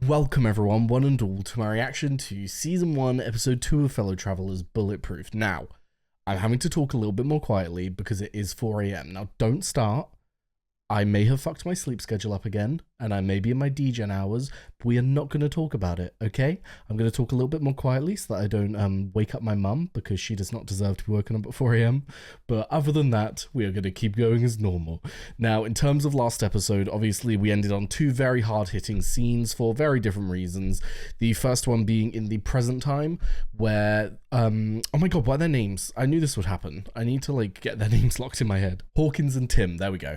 Welcome everyone, one and all, to my reaction to Season 1, Episode 2 of Fellow Travelers Bulletproof. Now, I'm having to talk a little bit more quietly because it is 4 AM. Now, don't start. I may have fucked my sleep schedule up again, and I may be in my DGen hours, but we are not going to talk about it, okay? I'm going to talk a little bit more quietly so that I don't wake up my mum, because she does not deserve to be woken up at 4 AM. But other than that, we are going to keep going as normal. Now, in terms of last episode, obviously we ended on two very hard-hitting scenes for very different reasons. The first one being in the present time, where, oh my god, what are their names? I knew this would happen. I need to, like, get their names locked in my head. Hawkins and Tim, there we go.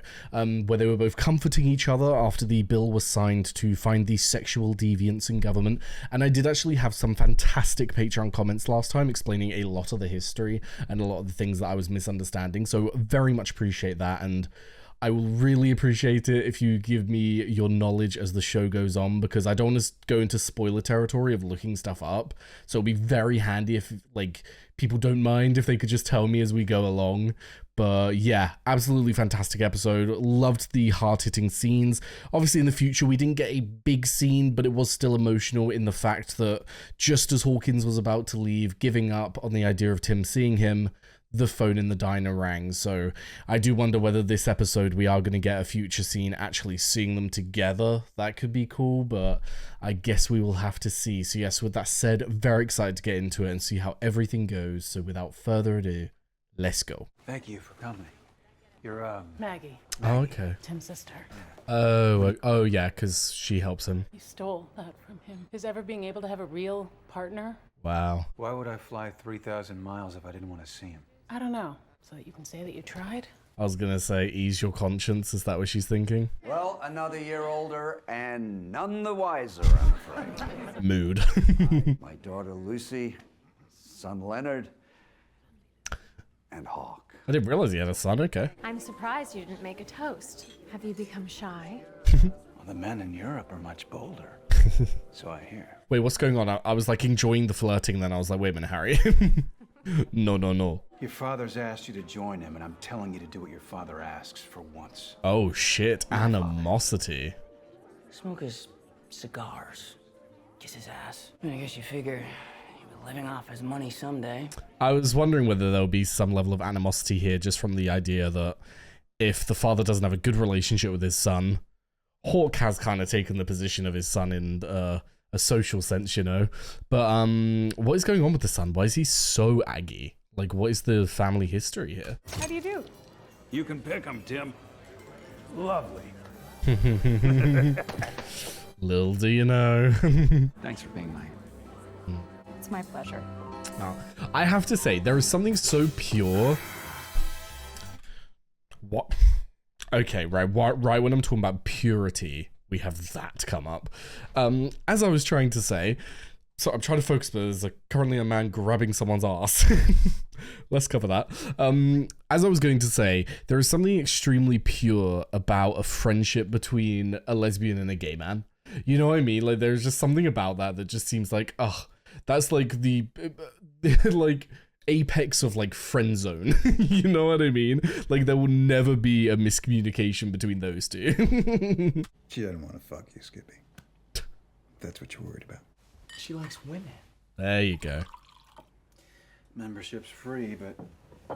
Where they were both comforting each other after the bill was signed to find the sexual deviants in government. And I did actually have some fantastic Patreon comments last time explaining a lot of the history and a lot of the things that I was misunderstanding. So very much appreciate that, and I will really appreciate it if you give me your knowledge as the show goes on, because I don't want to go into spoiler territory of looking stuff up. So it'll be very handy if, like, people don't mind if they could just tell me as we go along. But yeah, absolutely fantastic episode. Loved the hard-hitting scenes. Obviously in the future we didn't get a big scene, but it was still emotional in the fact that just as Hawkins was about to leave, giving up on the idea of Tim seeing him, the phone in the diner rang. So I do wonder whether this episode we are going to get a future scene actually seeing them together. That could be cool, but I guess we will have to see. So yes, with that said, very excited to get into it and see how everything goes. So without further ado, let's go. Thank you for coming. You're, Maggie. Oh, okay. Tim's sister. Oh yeah, because she helps him. You stole that from him. His ever being able to have a real partner? Wow. Why would I fly 3,000 miles if I didn't want to see him? I don't know. So that you can say that you tried? I was going to say, ease your conscience. Is that what she's thinking? Well, another year older and none the wiser, I'm afraid. Mood. My daughter Lucy, son Leonard, and Hawk. I didn't realize he had a son, okay. I'm surprised you didn't make a toast. Have you become shy? Well, the men in Europe are much bolder. So I hear. Wait, what's going on? I was like enjoying the flirting, then I was like, wait a minute, Harry. No. Your father's asked you to join him, and I'm telling you to do what your father asks for once. Oh shit, animosity. Smoke his cigars. Kiss his ass. I guess you figure you'll be living off his money someday. I was wondering whether there'll be some level of animosity here just from the idea that if the father doesn't have a good relationship with his son, Hawk has kind of taken the position of his son in a social sense, you know. But what is going on with the son? Why is he so aggy? Like, what is the family history here? How do you do? You can pick him, Tim. Lovely. Little do you know. Thanks for being mine. It's my pleasure. Now, I have to say, there is something so pure. What? Okay, right when I'm talking about purity, we have that come up. As I was trying to say, so I'm trying to focus, but there's currently a man grabbing someone's ass. Let's cover that. As I was going to say, there is something extremely pure about a friendship between a lesbian and a gay man. You know what I mean? Like, there's just something about that just seems like, ugh, that's like the, like, apex of like friend zone. You know what I mean? Like, there will never be a miscommunication between those two. She doesn't want to fuck you, Skippy. That's what you're worried about. She likes women. There you go. Membership's free, but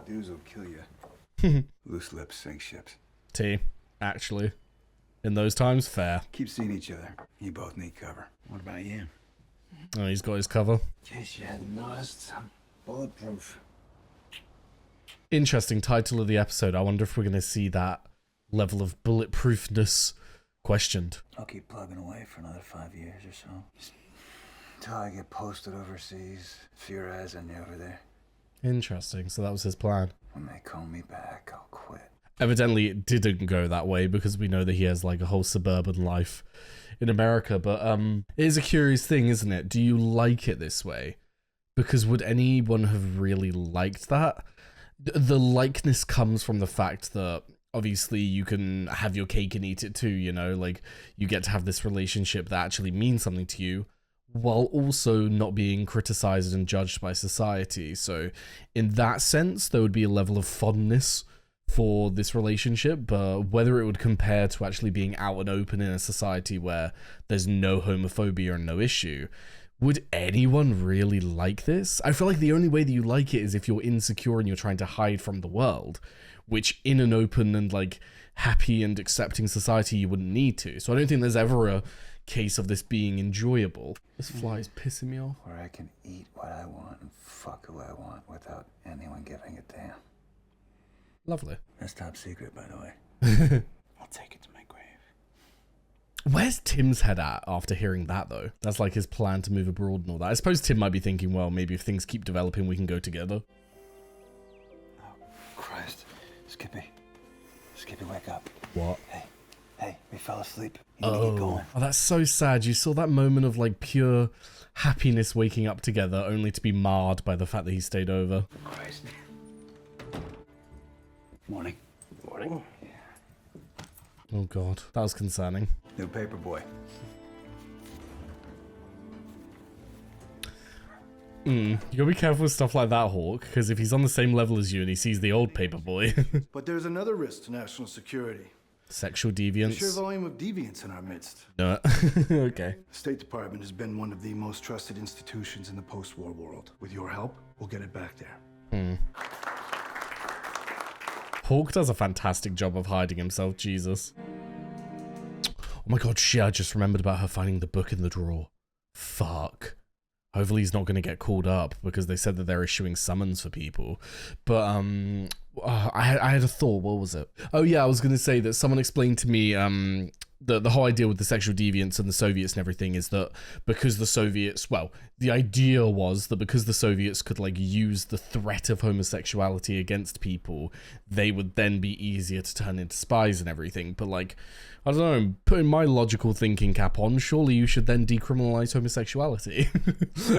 dues will kill you. Loose lips sink ships. T, actually, in those times, fair. Keep seeing each other. You both need cover. What about you? Oh, he's got his cover. In case you hadn't noticed, I'm bulletproof. Interesting title of the episode. I wonder if we're going to see that level of bulletproofness questioned. I'll keep plugging away for another 5 years or so. Just until I get posted overseas. See your eyes on you over there. Interesting. So that was his plan. When they call me back, I'll quit. Evidently, it didn't go that way because we know that he has like a whole suburban life in America. But it is a curious thing, isn't it? Do you like it this way? Because would anyone have really liked that? The likeness comes from the fact that obviously you can have your cake and eat it too, you know, like you get to have this relationship that actually means something to you while also not being criticized and judged by society. So in that sense, there would be a level of fondness for this relationship, but whether it would compare to actually being out and open in a society where there's no homophobia and no issue. Would anyone really like this? I feel like the only way that you like it is if you're insecure and you're trying to hide from the world, which in an open and like happy and accepting society you wouldn't need to. So I don't think there's ever a case of this being enjoyable. This fly is pissing me off. Where I can eat what I want and fuck who I want without anyone giving a damn. Lovely. That's top secret, by the way. I'll take it to my grave. Where's Tim's head at after hearing that, though? That's like his plan to move abroad and all that. I suppose Tim might be thinking, well, maybe if things keep developing, we can go together. Oh, Christ. Skippy. Skippy, wake up. What? Hey, we fell asleep. You need to get going. Oh, that's so sad. You saw that moment of like pure happiness waking up together only to be marred by the fact that he stayed over. Christ. Morning. Morning. Oh god, that was concerning. New paper boy. You gotta be careful with stuff like that, Hawk, because if he's on the same level as you and he sees the old paper boy. But there's another risk to national security. Sexual The sheer deviance. volume of deviance in our midst. No. Okay. The State Department has been one of the most trusted institutions in the post-war world. With your help, we'll get it back there. Hawk does a fantastic job of hiding himself, Jesus. Oh my god, shit, I just remembered about her finding the book in the drawer. Fuck. Hopefully he's not going to get called up because they said that they're issuing summons for people. But, I had a thought. What was it? Oh yeah, I was going to say that someone explained to me, the whole idea with the sexual deviance and the Soviets and everything is that because the Soviets, well, the idea was that because the Soviets could like use the threat of homosexuality against people, they would then be easier to turn into spies and everything. But like, I don't know, putting my logical thinking cap on, surely you should then decriminalize homosexuality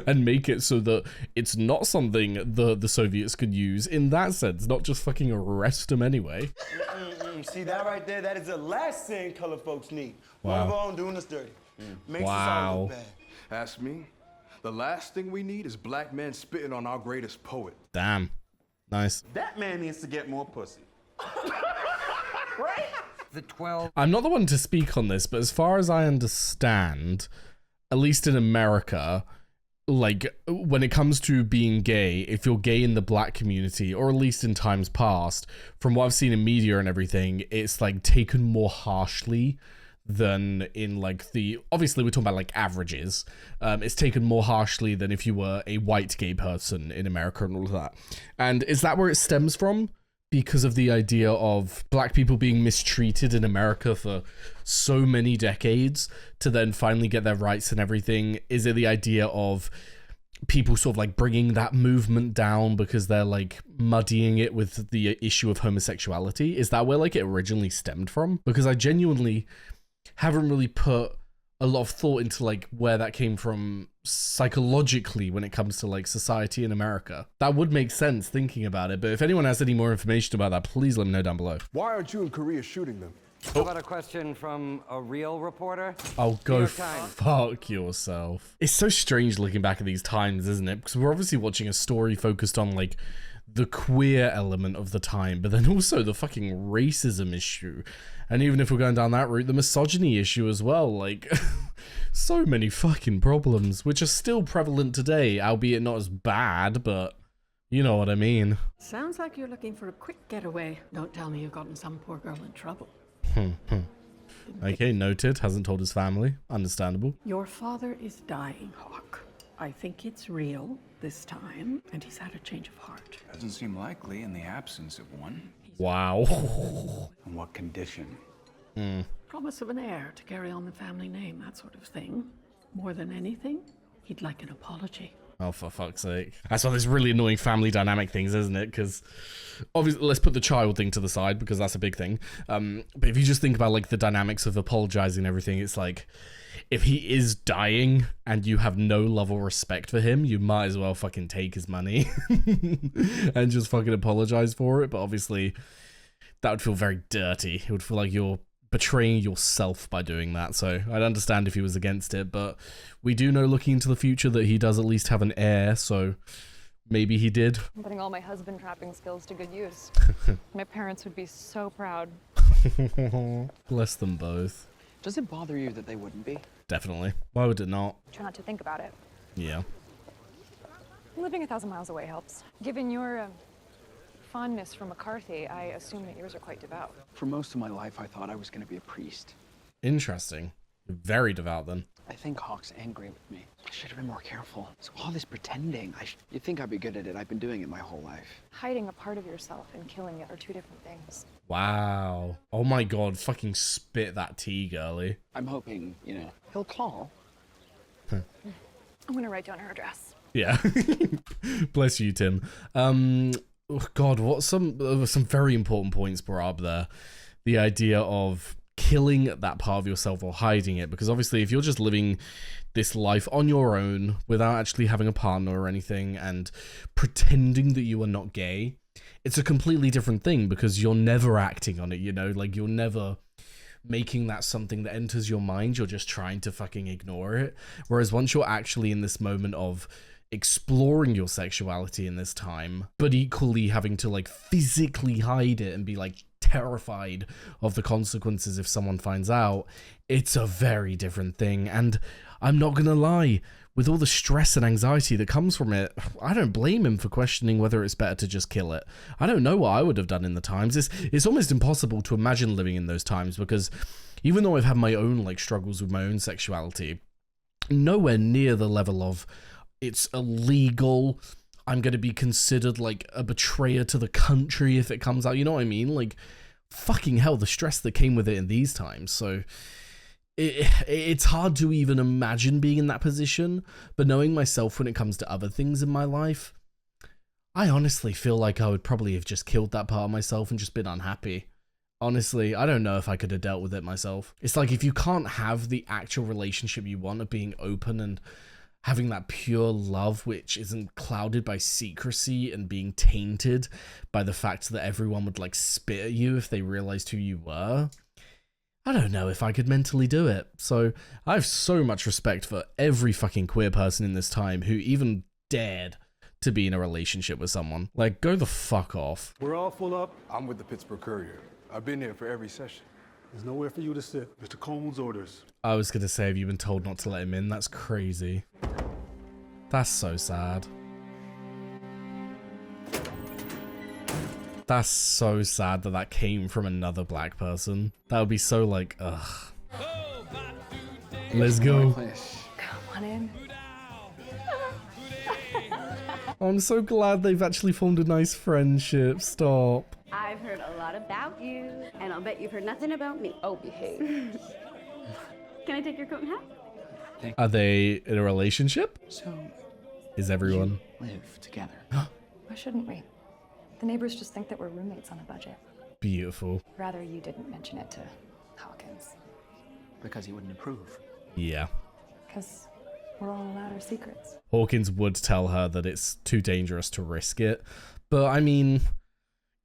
and make it so that it's not something the Soviets could use in that sense, not just fucking arrest them anyway. See that right there? That is the last thing colored folks need. Wow. One of our own doing us dirty. Makes us all Wow. look bad. Ask me, the last thing we need is black men spitting on our greatest poet. Damn. Nice. That man needs to get more pussy. The 12. I'm not the one to speak on this, but as far as I understand, at least in America, like when it comes to being gay, if you're gay in the black community, or at least in times past, from what I've seen in media and everything, it's like taken more harshly than in like the, obviously we're talking about like averages. It's taken more harshly than if you were a white gay person in America and all of that. And is that where it stems from? Because of the idea of black people being mistreated in America for so many decades to then finally get their rights and everything? Is it the idea of people sort of like bringing that movement down because they're like muddying it with the issue of homosexuality? Is that where like it originally stemmed from? Because I genuinely haven't really put a lot of thought into like where that came from psychologically when it comes to like society in America. That would make sense thinking about it, but if anyone has any more information about that, please let me know down below. Why aren't you in Korea shooting them? How about a question from a real reporter? Oh, New go York Times. fuck yourself. It's so strange looking back at these times, isn't it? Because we're obviously watching a story focused on like the queer element of the time, but then also the fucking racism issue. And even if we're going down that route, the misogyny issue as well. Like, so many fucking problems, which are still prevalent today, albeit not as bad, but you know what I mean. Sounds like you're looking for a quick getaway. Don't tell me you've gotten some poor girl in trouble. Okay, noted. Hasn't told his family. Understandable. Your father is dying, Hawk. I think it's real this time, and he's had a change of heart. Doesn't seem likely in the absence of one. Wow. On what condition? Promise of an heir to carry on the family name, that sort of thing. More than anything, he'd like an apology. Oh, for fuck's sake. That's one of those really annoying family dynamic things, isn't it? Because obviously, let's put the child thing to the side because that's a big thing. But if you just think about like the dynamics of apologizing and everything, it's like, if he is dying and you have no love or respect for him, you might as well fucking take his money and just fucking apologize for it. But obviously, that would feel very dirty. It would feel like you're betraying yourself by doing that. So I'd understand if he was against it, but we do know looking into the future that he does at least have an heir, so maybe he did. I'm putting all my husband trapping skills to good use. My parents would be so proud. Bless them both. Does it bother you that they wouldn't be? Definitely. Why would it not? Try not to think about it. Yeah. Living 1,000 miles away helps. Given your fondness for McCarthy, I assume that yours are quite devout. For most of my life, I thought I was going to be a priest. Interesting. Very devout then. I think Hawk's angry with me. I should have been more careful. So all this pretending, you'd think I'd be good at it. I've been doing it my whole life. Hiding a part of yourself and killing it are two different things. Wow. Oh my god, fucking spit that tea, girly. I'm hoping, he'll call. I'm gonna write down her address. Yeah. Bless you, Tim. Oh god, what some very important points brought up there. The idea of killing that part of yourself or hiding it, because obviously if you're just living this life on your own without actually having a partner or anything and pretending that you are not gay, it's a completely different thing because you're never acting on it, like you're never making that something that enters your mind. You're just trying to fucking ignore it. Whereas once you're actually in this moment of exploring your sexuality in this time, but equally having to like physically hide it and be like terrified of the consequences if someone finds out, it's a very different thing. And I'm not gonna lie, with all the stress and anxiety that comes from it, I don't blame him for questioning whether it's better to just kill it. I don't know what I would have done in the times. It's almost impossible to imagine living in those times, because even though I've had my own like struggles with my own sexuality, nowhere near the level of it's illegal, I'm going to be considered like a betrayer to the country if it comes out, you know what I mean? Like, fucking hell, the stress that came with it in these times. So it's hard to even imagine being in that position, but knowing myself when it comes to other things in my life, I honestly feel like I would probably have just killed that part of myself and just been unhappy. Honestly, I don't know if I could have dealt with it myself. It's like if you can't have the actual relationship you want of being open and having that pure love which isn't clouded by secrecy and being tainted by the fact that everyone would like spit at you if they realized who you were, I don't know if I could mentally do it. So I have so much respect for every fucking queer person in this time who even dared to be in a relationship with someone. Like, go the fuck off. We're all full up. I'm with the Pittsburgh Courier. I've been here for every session. There's nowhere for you to sit. Mr. Cole's orders. I was gonna say, have you been told not to let him in? That's crazy. That's so sad. That's so sad that that came from another black person. That would be so like, ugh. Let's go. Come on in. I'm so glad they've actually formed a nice friendship. Stop. I've heard a lot about you, and I'll bet you've heard nothing about me. Oh, behave. Can I take your coat and hat? Are they in a relationship? So, is everyone? Live together. Why shouldn't we? The neighbors just think that we're roommates on a budget. Beautiful. Rather you didn't mention it to Hawkins. Because he wouldn't approve. Yeah. Because we're all allowed our secrets. Hawkins would tell her that it's too dangerous to risk it. But I mean,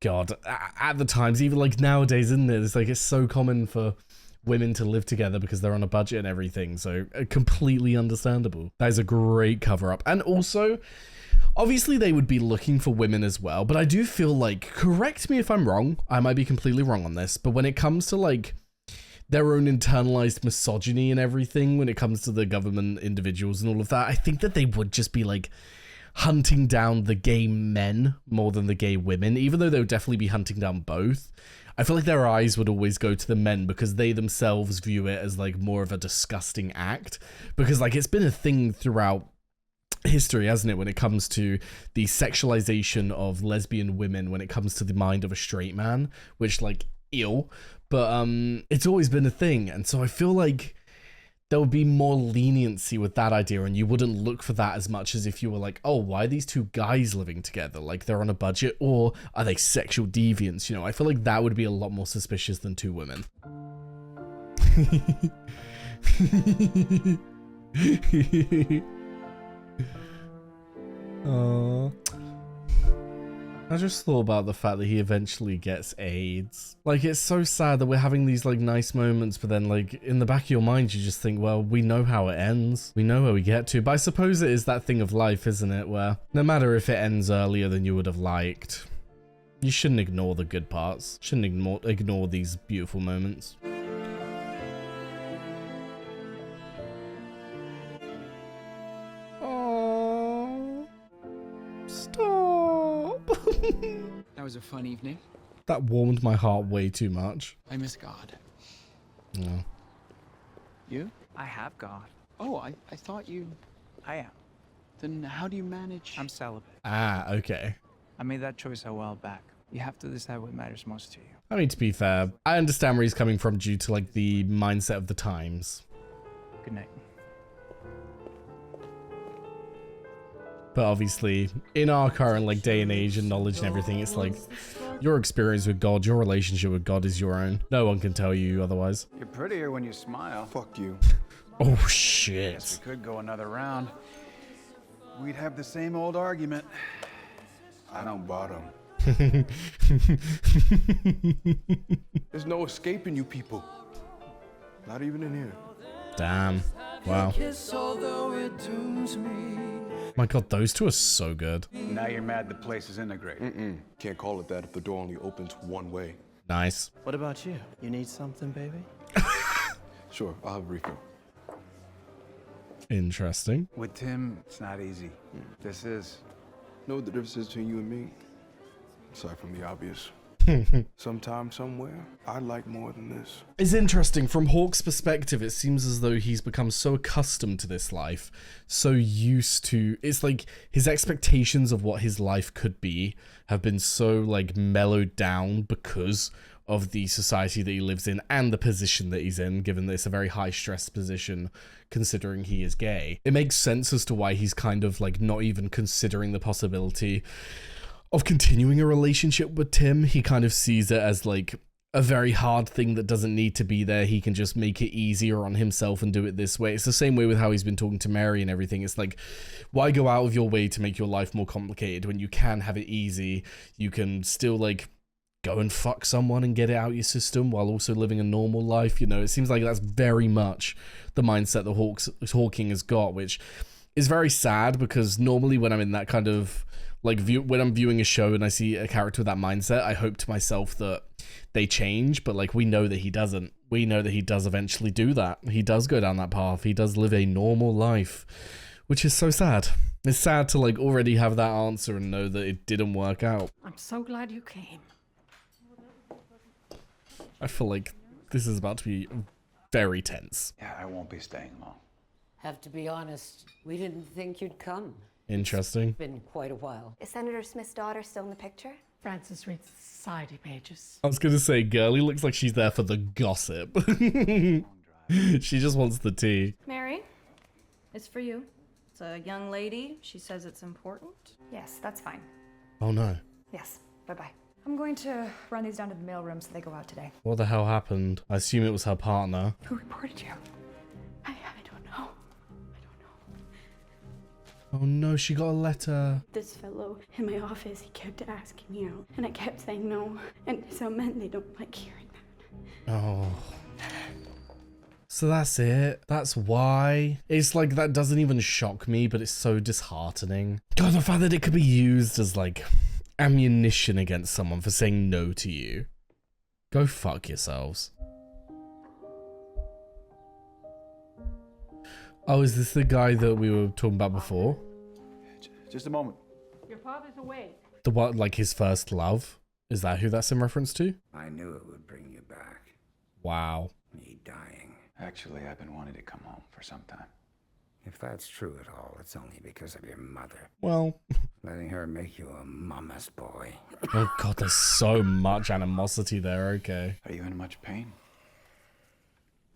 God, at the times, even like nowadays, isn't it? It's like it's so common for women to live together because they're on a budget and everything. So completely understandable. That is a great cover up. And also, obviously they would be looking for women as well. But I do feel like, correct me if I'm wrong, I might be completely wrong on this, but when it comes to like their own internalized misogyny and everything, when it comes to the government individuals and all of that, I think that they would just be like hunting down the gay men more than the gay women, even though they would definitely be hunting down both. I feel like their eyes would always go to the men because they themselves view it as like more of a disgusting act, because like it's been a thing throughout history, hasn't it, when it comes to the sexualization of lesbian women when it comes to the mind of a straight man, which like ew, but it's always been a thing. And so I feel like there would be more leniency with that idea, and you wouldn't look for that as much as if you were like, oh, why are these two guys living together? Like, they're on a budget, or are they sexual deviants? You know, I feel like that would be a lot more suspicious than two women. Aww. I just thought about the fact that he eventually gets AIDS. Like, it's so sad that we're having these, like, nice moments, but then, like, in the back of your mind, you just think, well, we know how it ends. We know where we get to. But I suppose it is that thing of life, isn't it? Where no matter if it ends earlier than you would have liked, you shouldn't ignore the good parts. Shouldn't ignore these beautiful moments. Oh, stop. That was a fun evening. That warmed my heart way too much. I miss God. No. You? I have God. Oh, I thought you... I am. Then how do you manage? I'm celibate. Ah, okay. I made that choice a while back. You have to decide what matters most to you. I mean, to be fair, I understand where he's coming from due to, like, the mindset of the times. Good night. But obviously, in our current, like, day and age and knowledge and everything, it's like, your experience with God, your relationship with God is your own. No one can tell you otherwise. You're prettier when you smile. Fuck you. Oh, shit. Guess we could go another round. We'd have the same old argument. I don't bottom. There's no escaping you people. Not even in here. Damn. Wow. My god, those two are so good. Now you're mad the place is integrated. Can't call it that if the door only opens one way. Nice. What about you? You need something, baby? Sure, I'll have a refill. Interesting. With Tim, it's not easy. This is. Know what the difference is between you and me? Aside from the obvious. Sometime, somewhere, I'd like more than this. It's interesting. From Hawk's perspective, it seems as though he's become so accustomed to this life, so used to... It's like his expectations of what his life could be have been so, like, mellowed down because of the society that he lives in and the position that he's in, given that it's a very high-stress position, considering he is gay. It makes sense as to why he's kind of, like, not even considering the possibility of continuing a relationship with Tim. He kind of sees it as like a very hard thing that doesn't need to be there. He can just make it easier on himself and do it this way. It's the same way with how he's been talking to Mary and everything. It's like, why go out of your way to make your life more complicated when you can have it easy? You can still like go and fuck someone and get it out your system while also living a normal life. You know, it seems like that's very much the mindset that Hawking has got, which is very sad because normally when I'm in that kind of like when I'm viewing a show and I see a character with that mindset, I hope to myself that they change, but like we know that he doesn't. We know that he does eventually do that. He does go down that path. He does live a normal life, which is so sad. It's sad to like already have that answer and know that it didn't work out. I'm so glad you came. I feel like this is about to be very tense. Yeah, I won't be staying long. Have to be honest, we didn't think you'd come. Interesting. It's been quite a while. Is Senator Smith's daughter still in the picture? Francis reads the society pages. I was going to say, Girlie looks like she's there for the gossip. She just wants the tea. Mary, it's for you. It's a young lady. She says it's important. Yes, that's fine. Oh no. Yes, bye-bye. I'm going to run these down to the mailroom so they go out today. What the hell happened? I assume it was her partner. Who reported you? I don't know. Oh no, she got a letter. This fellow in my office, he kept asking me out, and I kept saying no. And some men, they don't like hearing that. Oh. So that's it. That's why. It's like, that doesn't even shock me, but it's so disheartening. God, the fact that it could be used as like ammunition against someone for saying no to you. Go fuck yourselves. Oh, is this the guy that we were talking about before? Just a moment. Your father's away. The what, like his first love? Is that who that's in reference to? I knew it would bring you back. Wow. Me dying. Actually, I've been wanting to come home for some time. If that's true at all, it's only because of your mother. Well. Letting her make you a mama's boy. Oh god, there's so much animosity there, okay. Are you in much pain?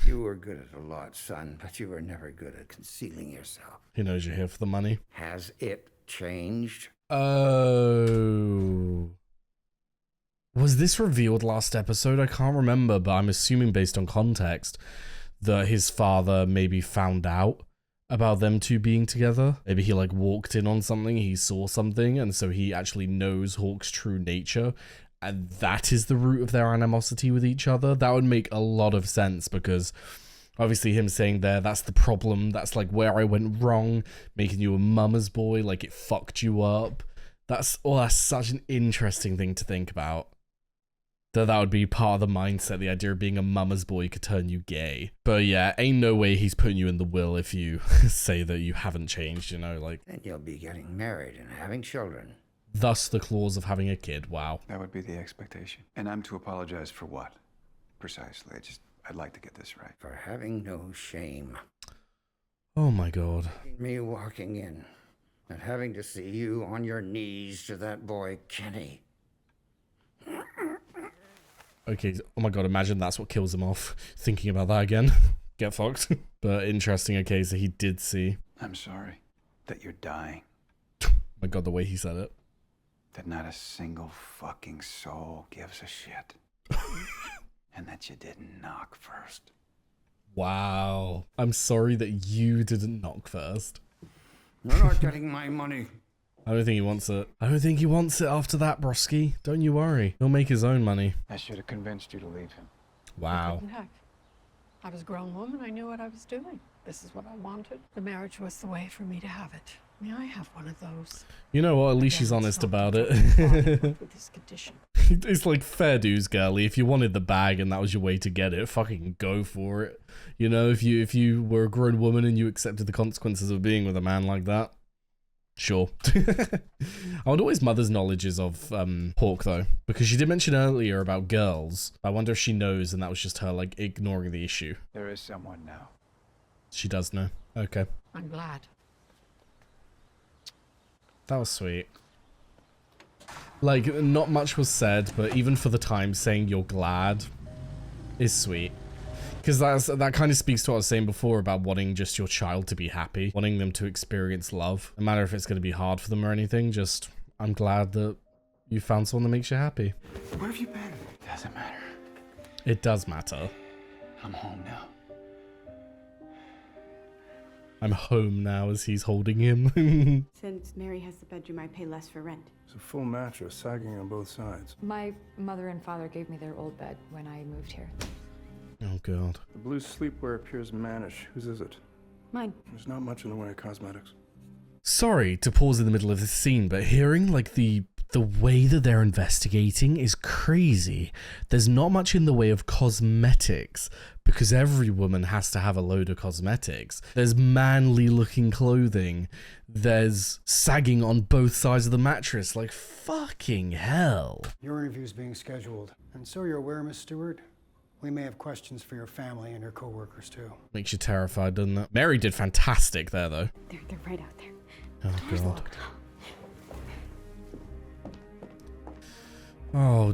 You were good at a lot, son, but you were never good at concealing yourself. He knows you're here for the money. Has it changed? Oh. Was this revealed last episode? I can't remember, but I'm assuming based on context that his father maybe found out about them two being together. Maybe he like walked in on something, he saw something, and so he actually knows Hawk's true nature. And that is the root of their animosity with each other. That would make a lot of sense, because obviously him saying there, that's the problem. That's like where I went wrong, making you a mama's boy, like it fucked you up. That's such an interesting thing to think about. That would be part of the mindset, the idea of being a mama's boy could turn you gay. But yeah, ain't no way he's putting you in the will if you say that you haven't changed, you know, like. Then you'll be getting married and having children. Thus the clause of having a kid, wow. That would be the expectation. And I'm to apologize for what? Precisely, I'd like to get this right. For having no shame. Oh my god. Me walking in and having to see you on your knees to that boy, Kenny. Okay, oh my god, imagine that's what kills him off. Thinking about that again. Get fucked. But interesting, okay, so he did see. I'm sorry that you're dying. Oh my god, the way he said it. That not a single fucking soul gives a shit. And that you didn't knock first. Wow. I'm sorry that you didn't knock first. You're not getting my money. I don't think he wants it. I don't think he wants it after that, Broski. Don't you worry. He'll make his own money. I should have convinced you to leave him. Wow. Heck, I was a grown woman. I knew what I was doing. This is what I wanted. The marriage was the way for me to have it. May I have one of those? You know what? At least she's honest about it. With this condition. It's like fair dues, girlie. If you wanted the bag and that was your way to get it, fucking go for it. You know, if you were a grown woman and you accepted the consequences of being with a man like that, sure. I wonder what his mother's knowledge is of Hawk though, because she did mention earlier about girls. I wonder if she knows and that was just her like ignoring the issue. There is someone now. She does know. Okay. I'm glad. That was sweet. Like, not much was said, but even for the time, saying you're glad is sweet. Because that kind of speaks to what I was saying before about wanting just your child to be happy, wanting them to experience love. No matter if it's going to be hard for them or anything, just, I'm glad that you found someone that makes you happy. Where have you been? Doesn't matter. It does matter. I'm home now. I'm home now as he's holding him. Since Mary has the bedroom, I pay less for rent. It's a full mattress, sagging on both sides. My mother and father gave me their old bed when I moved here. Oh god. The blue sleepwear appears mannish. Whose is it? Mine. There's not much in the way of cosmetics. Sorry to pause in the middle of this scene, but hearing like the way that they're investigating is crazy. There's not much in the way of cosmetics because every woman has to have a load of cosmetics. There's manly looking clothing. There's sagging on both sides of the mattress. Like fucking hell. Your interview's being scheduled. And so you're aware, Miss Stewart, we may have questions for your family and your co-workers too. Makes you terrified, doesn't it? Mary did fantastic there though. They're right out there. Oh god. Oh,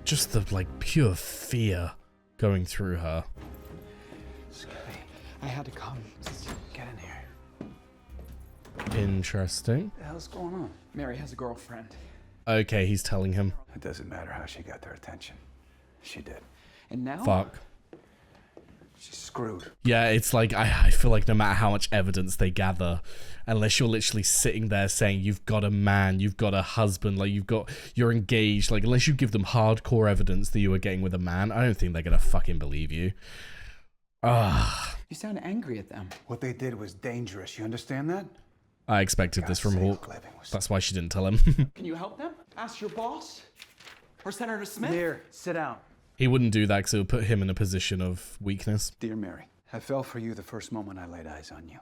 just the like pure fear going through her. Skippy, I had to come. Get in here. Interesting. What the hell's going on? Mary has a girlfriend. Okay, he's telling him. It doesn't matter how she got their attention. She did. And now? Fuck. She's screwed. Yeah, it's like, I feel like no matter how much evidence they gather, unless you're literally sitting there saying you've got a man, you've got a husband, like you're engaged, like unless you give them hardcore evidence that you were getting with a man, I don't think they're gonna fucking believe you. Ah. You sound angry at them. What they did was dangerous. You understand that? I expected this from Hawk. That's why she didn't tell him. Can you help them? Ask your boss? Or Senator Smith? Here, sit down. He wouldn't do that because it would put him in a position of weakness. Dear Mary, I fell for you the first moment I laid eyes on you.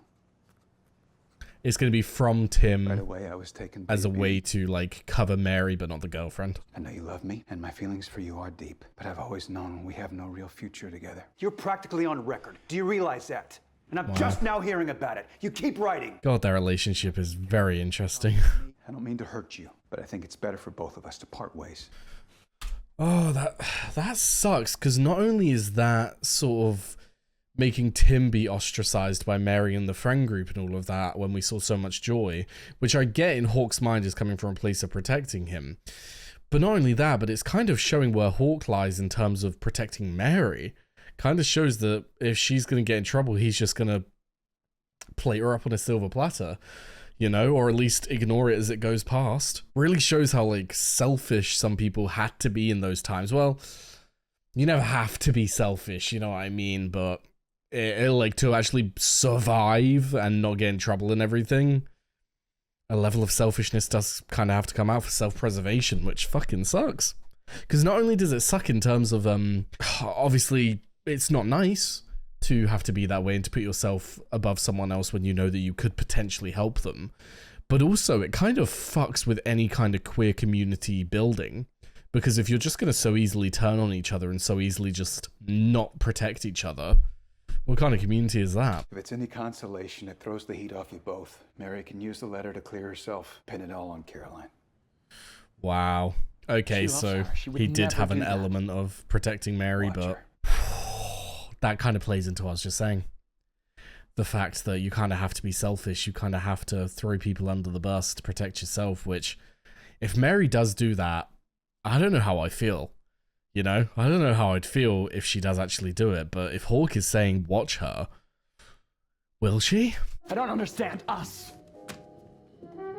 It's going to be from Tim Right away, I was taken as a by way to like cover Mary, but not the girlfriend. I know you love me, and my feelings for you are deep, but I've always known we have no real future together. You're practically on record. Do you realize that? And I'm just now hearing about it. You keep writing. God, their relationship is very interesting. I don't mean to hurt you, but I think it's better for both of us to part ways. Oh, that sucks, because not only is that sort of making Tim be ostracized by Mary and the friend group and all of that when we saw so much joy, which I get in Hawk's mind is coming from a place of protecting him. But not only that, but it's kind of showing where Hawk lies in terms of protecting Mary. Kind of shows that if she's going to get in trouble, he's just going to plate her up on a silver platter, you know, or at least ignore it as it goes past. Really shows how like selfish some people had to be in those times. Well, you never have to be selfish, you know what I mean, but it like to actually survive and not get in trouble and everything, a level of selfishness does kind of have to come out for self-preservation, which fucking sucks. Because not only does it suck in terms of, obviously, it's not nice to have to be that way and to put yourself above someone else when you know that you could potentially help them, but also it kind of fucks with any kind of queer community building. Because if you're just going to so easily turn on each other and so easily just not protect each other, what kind of community is that? If it's any consolation, it throws the heat off you both. Mary can use the letter to clear herself, pin it all on Caroline. Wow. Okay, so he did have an element of protecting Mary, but that kind of plays into what I was just saying. The fact that you kind of have to be selfish, you kind of have to throw people under the bus to protect yourself, which, if Mary does do that, I don't know how I feel. You know, I don't know how I'd feel if she does actually do it, but if Hawk is saying watch her, will she? I don't understand us.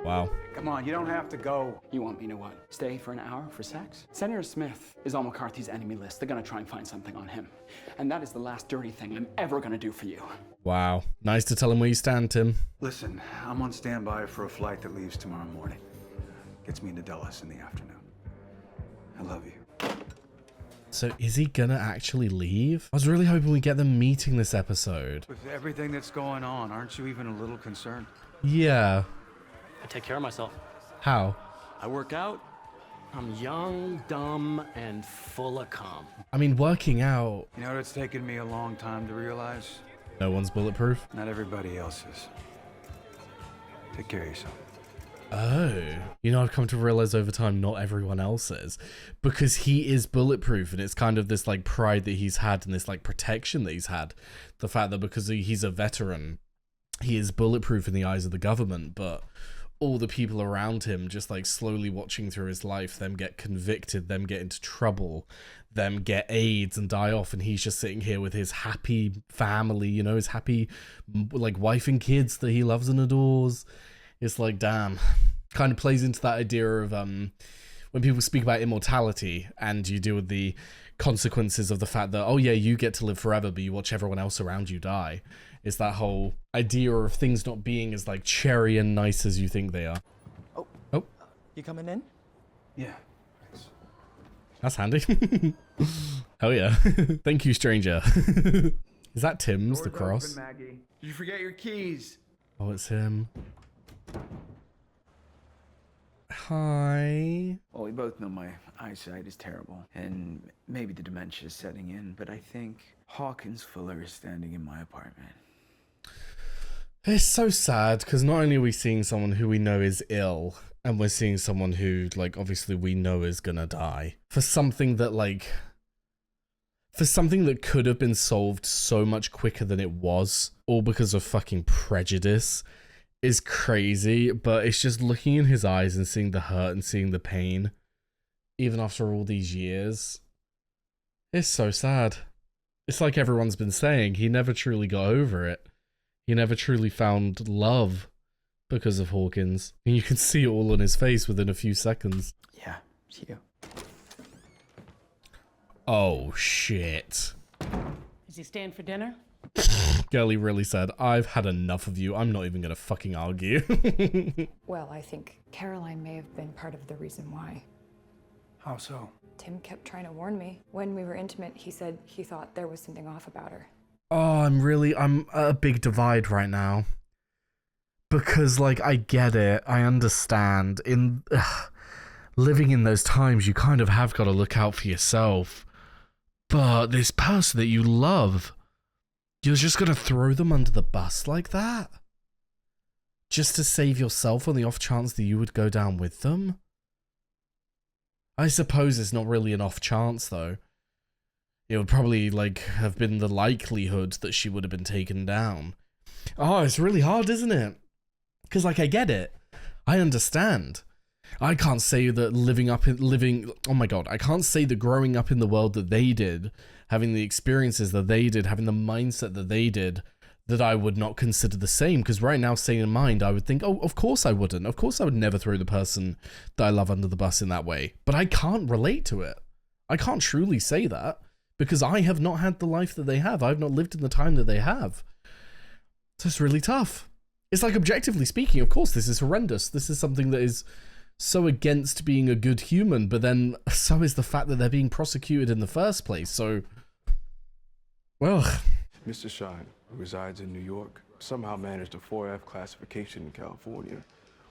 Wow. Come on, you don't have to go. You want me to what? Stay for an hour for sex? Senator Smith is on McCarthy's enemy list. They're gonna try and find something on him. And that is the last dirty thing I'm ever gonna do for you. Wow. Nice to tell him where you stand, Tim. Listen, I'm on standby for a flight that leaves tomorrow morning. Gets me into Dulles in the afternoon. I love you. So is he gonna actually leave? I was really hoping we get them meeting this episode. With everything that's going on, aren't you even a little concerned? Yeah. I take care of myself. How? I work out. I'm young, dumb, and full of cum. I mean, working out. You know what it's taken me a long time to realize? No one's bulletproof. Not everybody else is. Take care of yourself. Oh, you know, I've come to realize over time not everyone else is, because he is bulletproof, and it's kind of this like pride that he's had and this like protection that he's had. The fact that because he's a veteran, he is bulletproof in the eyes of the government, but all the people around him just like slowly watching through his life, them get convicted, them get into trouble, them get AIDS and die off, and he's just sitting here with his happy family, you know, his happy like wife and kids that he loves and adores. It's like, damn, kind of plays into that idea of when people speak about immortality and you deal with the consequences of the fact that, oh yeah, you get to live forever, but you watch everyone else around you die. It's that whole idea of things not being as like cherry and nice as you think they are. Oh. You coming in? Yeah. That's handy. Hell yeah. Thank you, stranger. Is that Tim's, the cross? Open, Maggie. Did you forget your keys? Oh, it's him. Hi. Well, we both know my eyesight is terrible, and maybe the dementia is setting in, but I think Hawkins Fuller is standing in my apartment. It's so sad, because not only are we seeing someone who we know is ill, and we're seeing someone who, like, obviously we know is gonna die. For something that, like... For something that could have been solved so much quicker than it was, all because of fucking prejudice, is crazy, but it's just looking in his eyes and seeing the hurt and seeing the pain, even after all these years. It's so sad. It's like everyone's been saying, he never truly got over it. He never truly found love because of Hawkins. And you can see it all on his face within a few seconds. Yeah, it's you. Oh, shit. Is he staying for dinner? Girlie really said, I've had enough of you. I'm not even gonna fucking argue. Well, I think Caroline may have been part of the reason why. How so? Tim kept trying to warn me. When we were intimate, he said he thought there was something off about her. Oh, I'm at a big divide right now. Because, like, I get it. I understand. Living in those times, you kind of have got to look out for yourself. But this person that you love, you're just going to throw them under the bus like that? Just to save yourself on the off chance that you would go down with them? I suppose it's not really an off chance, though. It would probably, like, have been the likelihood that she would have been taken down. Oh, it's really hard, isn't it? Because, like, I get it. I understand. I can't say that oh my god, I can't say that growing up in the world that they did, having the experiences that they did, having the mindset that they did, that I would not consider the same, because right now, sane in mind, I would think, oh, of course I wouldn't. Of course I would never throw the person that I love under the bus in that way. But I can't relate to it. I can't truly say that, because I have not had the life that they have. I've not lived in the time that they have. So it's really tough. It's like, objectively speaking, of course, this is horrendous. This is something that is so against being a good human, but then so is the fact that they're being prosecuted in the first place. So, well... Mr. Shine, who resides in New York, somehow managed a 4F classification in California,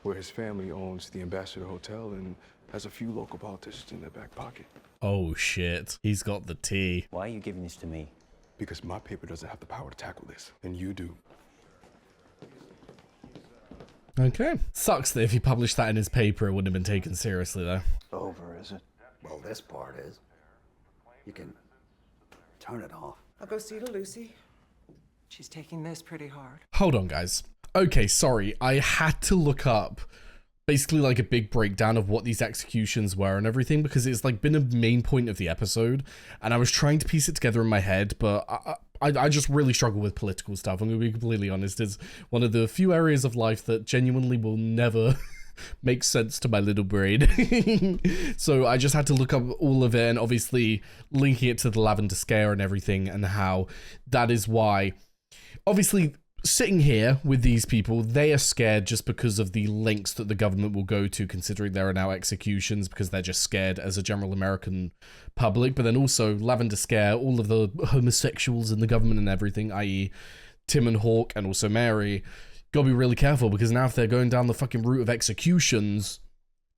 where his family owns the Ambassador Hotel and has a few local politicians in their back pocket. Oh shit, he's got the tea. Why are you giving this to me? Because my paper doesn't have the power to tackle this, and you do. Okay. Sucks that if he published that in his paper, it wouldn't have been taken seriously, though. Over, is it? Well, this part is. You can turn it off. I'll go see to Lucy. She's taking this pretty hard. Hold on, guys. Okay, sorry. I had to look up basically like a big breakdown of what these executions were and everything, because it's like been a main point of the episode, and I was trying to piece it together in my head, but I just really struggle with political stuff. I'm going to be completely honest. It's one of the few areas of life that genuinely will never make sense to my little brain. So I just had to look up all of it, and obviously linking it to the Lavender Scare and everything, and how that is why, obviously, sitting here with these people, they are scared just because of the lengths that the government will go to, considering there are now executions, because they're just scared as a general American public. But then also Lavender Scare, all of the homosexuals in the government and everything, i.e. Tim and Hawk and also Mary, gotta be really careful, because now if they're going down the fucking route of executions,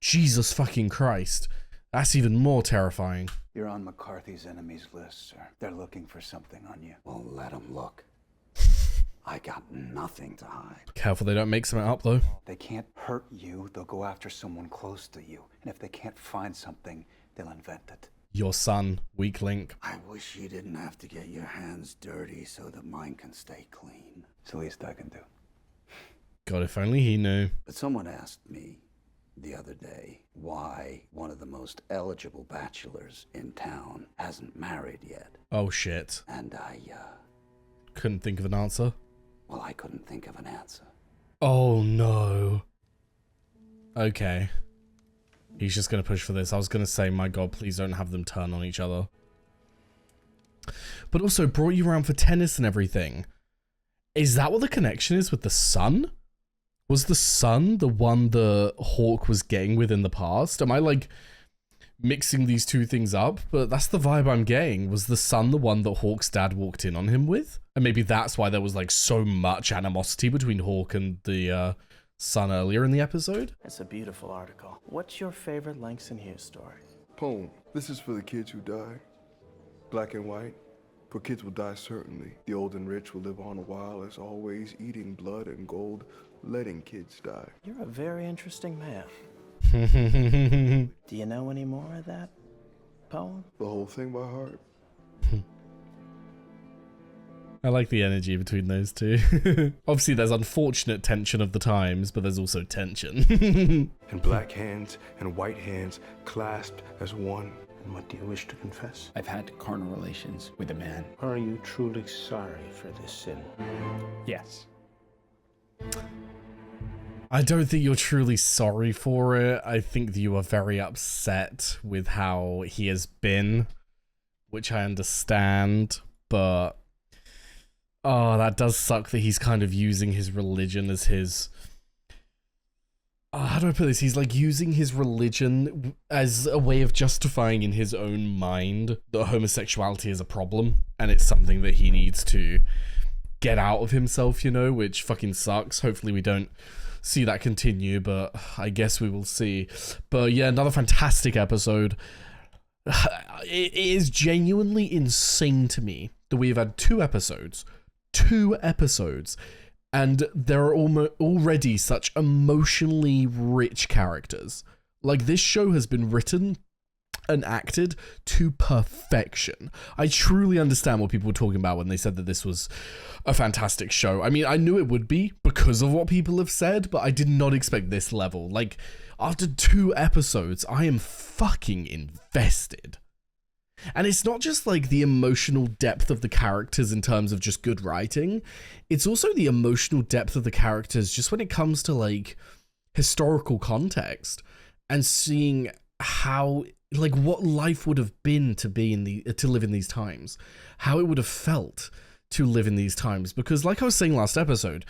Jesus fucking Christ, that's even more terrifying. You're on McCarthy's enemies list, sir. They're looking for something on you. Well, let them look. I got nothing to hide. Careful they don't make something up, though. They can't hurt you. They'll go after someone close to you. And if they can't find something, they'll invent it. Your son, weak link. I wish you didn't have to get your hands dirty so that mine can stay clean. It's the least I can do. God, if only he knew. But someone asked me the other day why one of the most eligible bachelors in town hasn't married yet. Oh, shit. And I, couldn't think of an answer. Well, I couldn't think of an answer. Oh, no. Okay. He's just going to push for this. I was going to say, my God, please don't have them turn on each other. But also, brought you around for tennis and everything. Is that what the connection is with the son? Was the son the one the Hawk was getting with in the past? Am I, like, mixing these two things up? But that's the vibe I'm getting. Was the son the one that Hawk's dad walked in on him with? And maybe that's why there was, like, so much animosity between Hawk and the son earlier in the episode? It's a beautiful article. What's your favorite Langston Hughes story? Poem. This is for the kids who die. Black and white. For kids will die certainly. The old and rich will live on a while, as always, eating blood and gold, letting kids die. You're a very interesting man. Do you know any more of that poem? The whole thing by heart. I like the energy between those two. Obviously, there's unfortunate tension of the times, but there's also tension. And black hands and white hands clasped as one. And what do you wish to confess? I've had carnal relations with a man. Are you truly sorry for this sin? Yes. I don't think you're truly sorry for it. I think that you are very upset with how he has been, which I understand, but oh, that does suck that he's kind of using his religion as his... how do I put this? He's like using his religion as a way of justifying in his own mind that homosexuality is a problem, and it's something that he needs to get out of himself, you know, which fucking sucks. Hopefully we don't see that continue, but I guess we will see. But yeah, another fantastic episode. It is genuinely insane to me that we've had two episodes, and there are already such emotionally rich characters. Like, this show has been written and acted to perfection. I truly understand what people were talking about when they said that this was a fantastic show. I mean, I knew it would be because of what people have said, but I did not expect this level. Like, after 2 episodes, I am fucking invested. And it's not just like the emotional depth of the characters in terms of just good writing, it's also the emotional depth of the characters just when it comes to like historical context and seeing how, like, what life would have been to live in these times, how it would have felt to live in these times. Because like I was saying last episode,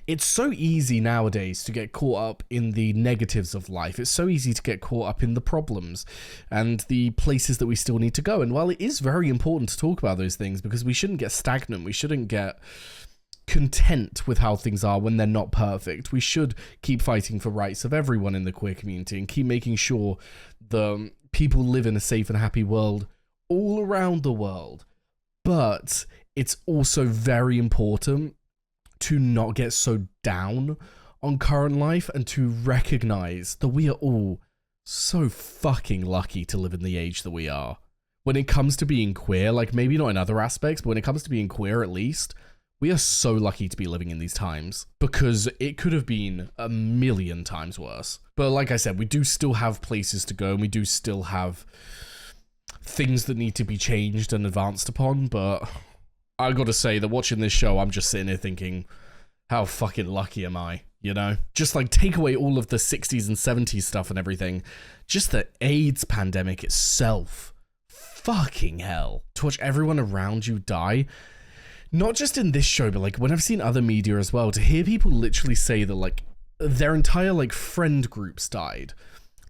it's so easy nowadays to get caught up in the negatives of life. It's so easy to get caught up in the problems and the places that we still need to go. And while it is very important to talk about those things, because we shouldn't get stagnant, we shouldn't get content with how things are when they're not perfect. We should keep fighting for rights of everyone in the queer community and keep making sure the people live in a safe and happy world all around the world. But it's also very important to not get so down on current life and to recognize that we are all so fucking lucky to live in the age that we are. When it comes to being queer, like maybe not in other aspects, but when it comes to being queer at least, we are so lucky to be living in these times, because it could have been a million times worse. But like I said, we do still have places to go and we do still have things that need to be changed and advanced upon, but I gotta say that watching this show, I'm just sitting here thinking, how fucking lucky am I, you know? Just like take away all of the 60s and 70s stuff and everything. Just the AIDS pandemic itself. Fucking hell. To watch everyone around you die. Not just in this show, but like when I've seen other media as well, to hear people literally say that like their entire like friend groups died.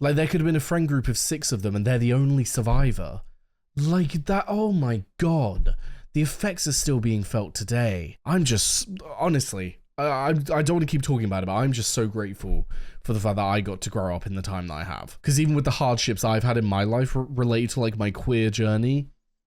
Like there could have been a friend group of 6 of them and they're the only survivor. Like that, oh my god. The effects are still being felt today. I'm just, honestly, I don't want to keep talking about it, but I'm just so grateful for the fact that I got to grow up in the time that I have. Because even with the hardships I've had in my life related to like my queer journey,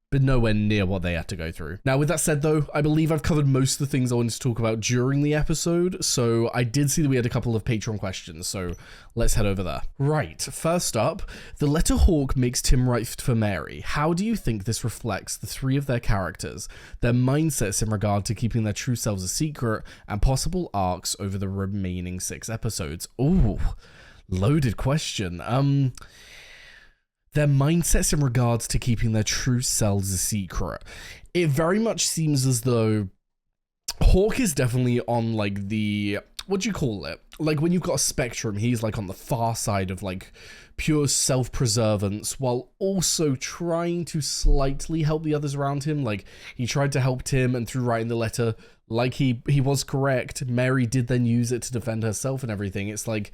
but nowhere near what they had to go through. Now, with that said though, I believe I've covered most of the things I wanted to talk about during the episode, so I did see that we had a couple of Patreon questions, so let's head over there. Right, first up, the letter Hawke makes Tim write for Mary. How do you think this reflects the 3 of their characters, their mindsets in regard to keeping their true selves a secret, and possible arcs over the remaining 6 episodes? Ooh, loaded question. Their mindsets in regards to keeping their true selves a secret. It very much seems as though Hawke is definitely on like the, what do you call it? Like when you've got a spectrum, he's like on the far side of like pure self-preservance while also trying to slightly help the others around him. Like he tried to help Tim, and through writing the letter, like he was correct, Mary did then use it to defend herself and everything. It's like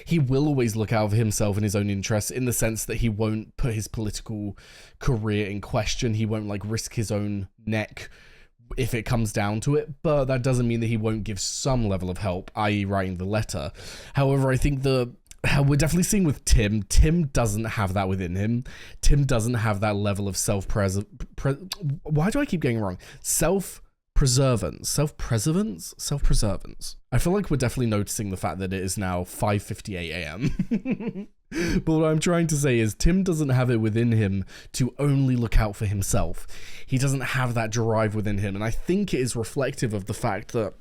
he will always look out for himself and his own interests, in the sense that he won't put his political career in question. He won't like risk his own neck if it comes down to it, but that doesn't mean that he won't give some level of help, i.e. writing the letter. However, I think how we're definitely seeing with Tim doesn't have that within him. Tim doesn't have that level of why do I keep getting wrong? Self-preservance. I feel like we're definitely noticing the fact that it is now 5:58 a.m. But what I'm trying to say is Tim doesn't have it within him to only look out for himself. He doesn't have that drive within him, and I think it is reflective of the fact that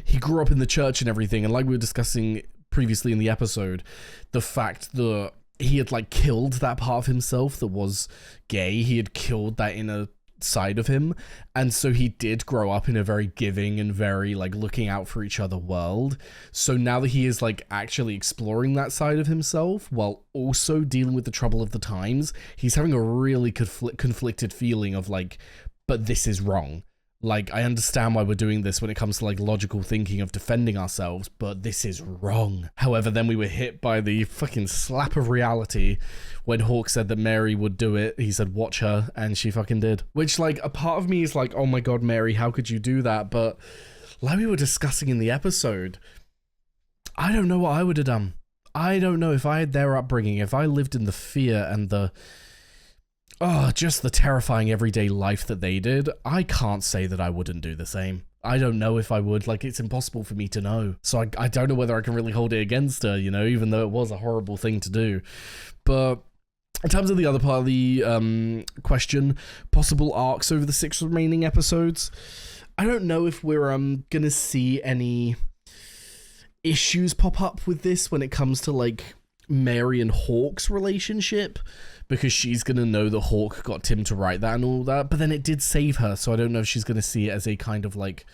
he grew up in the church and everything, and like we were discussing previously in the episode, the fact that he had like killed that part of himself that was gay. He had killed that inner side of him, and so he did grow up in a very giving and very like looking out for each other world. So now that he is like actually exploring that side of himself while also dealing with the trouble of the times, he's having a really conflicted feeling of like, but this is wrong. Like, I understand why we're doing this when it comes to like logical thinking of defending ourselves, but this is wrong. However, then we were hit by the fucking slap of reality when Hawke said that Mary would do it. He said, watch her, and she fucking did. Which, like, a part of me is like, oh my god, Mary, how could you do that? But like we were discussing in the episode, I don't know what I would have done. I don't know if I had their upbringing, if I lived in the fear and the just the terrifying everyday life that they did, I can't say that I wouldn't do the same. I don't know if I would. Like, it's impossible for me to know. So I don't know whether I can really hold it against her, you know, even though it was a horrible thing to do. But in terms of the other part of the question, possible arcs over the 6 remaining episodes, I don't know if we're gonna see any issues pop up with this when it comes to, like, Mary and Hawk's relationship, because she's going to know that Hawk got Tim to write that and all that, but then it did save her, so I don't know if she's going to see it as a kind of like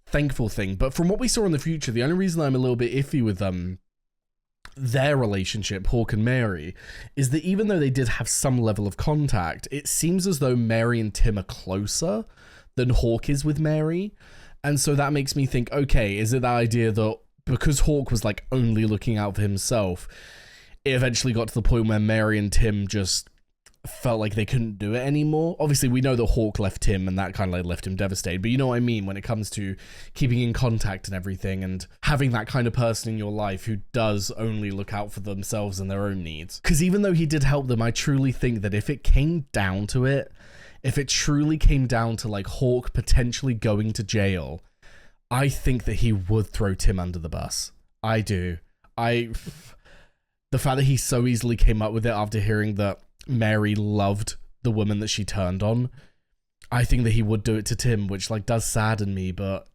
thankful thing. But from what we saw in the future, the only reason I'm a little bit iffy with their relationship, Hawk and Mary, is that even though they did have some level of contact, it seems as though Mary and Tim are closer than Hawk is with Mary. And so that makes me think, okay, is it the idea that because Hawk was like only looking out for himself, it eventually got to the point where Mary and Tim just felt like they couldn't do it anymore? Obviously, we know that Hawk left Tim and that kind of like left him devastated, but you know what I mean when it comes to keeping in contact and everything and having that kind of person in your life who does only look out for themselves and their own needs. Because even though he did help them, I truly think that if it came down to it, if it truly came down to like Hawk potentially going to jail, I think that he would throw Tim under the bus. I do. The fact that he so easily came up with it after hearing that Mary loved the woman that she turned on, I think that he would do it to Tim, which like does sadden me, but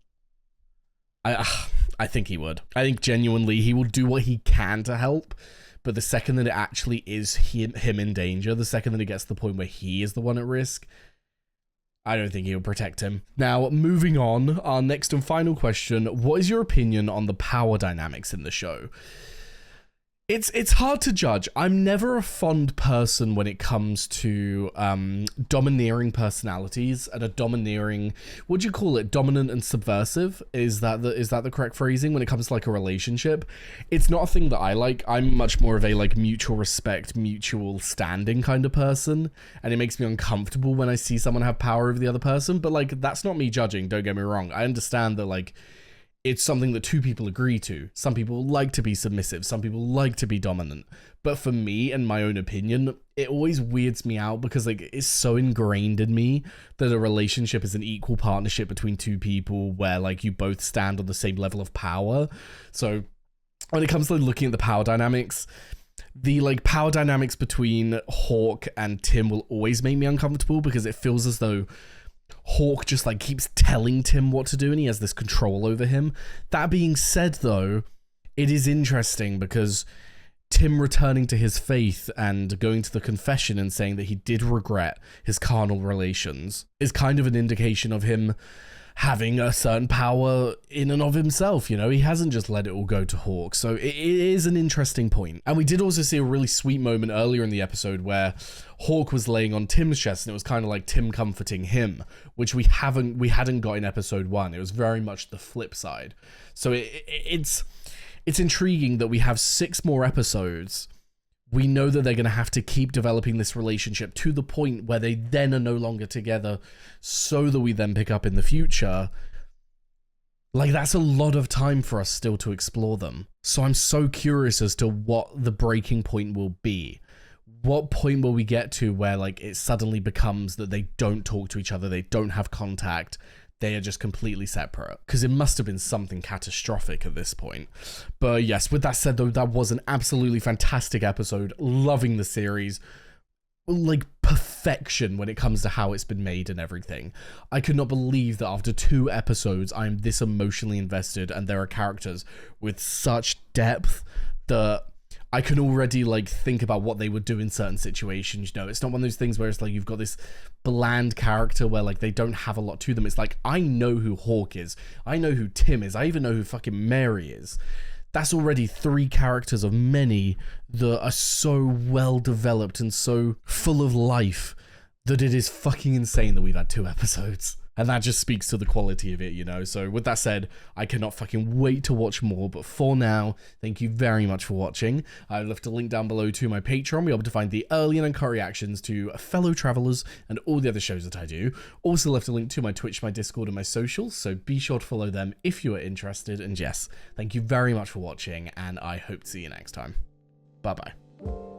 I think he would. I think genuinely he will do what he can to help, but the second that it actually is him in danger, the second that it gets to the point where he is the one at risk, I don't think he'll protect him. Now, moving on, our next and final question, what is your opinion on the power dynamics in the show? It's hard to judge. I'm never a fond person when it comes to domineering personalities and a domineering, what do you call it? Dominant and subversive? Is that the correct phrasing when it comes to like a relationship? It's not a thing that I like. I'm much more of a like mutual respect, mutual standing kind of person, and it makes me uncomfortable when I see someone have power over the other person. But like, that's not me judging, don't get me wrong. I understand that like it's something that two people agree to. Some people like to be submissive. Some people like to be dominant. But for me, in my own opinion, it always weirds me out because like it's so ingrained in me that a relationship is an equal partnership between two people where like you both stand on the same level of power. So when it comes to looking at the power dynamics, the like power dynamics between Hawk and Tim will always make me uncomfortable because it feels as though Hawk just like keeps telling Tim what to do and he has this control over him. That being said though, it is interesting because Tim returning to his faith and going to the confession and saying that he did regret his carnal relations is kind of an indication of him having a certain power in and of himself, you know? He hasn't just let it all go to Hawk. So it is an interesting point. And we did also see a really sweet moment earlier in the episode where Hawk was laying on Tim's chest and it was kind of like Tim comforting him, which we hadn't got in episode 1. It was very much the flip side. So it's intriguing that we have 6 more episodes. We know that they're going to have to keep developing this relationship to the point where they then are no longer together so that we then pick up in the future. Like, that's a lot of time for us still to explore them. So I'm so curious as to what the breaking point will be. What point will we get to where, like, it suddenly becomes that they don't talk to each other, they don't have contact, they are just completely separate? Because it must have been something catastrophic at this point. But yes, with that said though, that was an absolutely fantastic episode. Loving the series. Like, perfection when it comes to how it's been made and everything. I could not believe that after 2 episodes, I am this emotionally invested and there are characters with such depth that I can already like think about what they would do in certain situations. You know, it's not one of those things where it's like you've got this bland character where like they don't have a lot to them. It's like, I know who Hawk is. I know who Tim is. I even know who fucking Mary is. That's already 3 characters of many that are so well developed and so full of life that it is fucking insane that we've had 2 episodes. And that just speaks to the quality of it, you know? So with that said, I cannot fucking wait to watch more. But for now, thank you very much for watching. I've left a link down below to my Patreon. You'll be able to find the early and uncut reactions to Fellow Travelers and all the other shows that I do. Also left a link to my Twitch, my Discord, and my socials. So be sure to follow them if you are interested. And yes, thank you very much for watching. And I hope to see you next time. Bye-bye.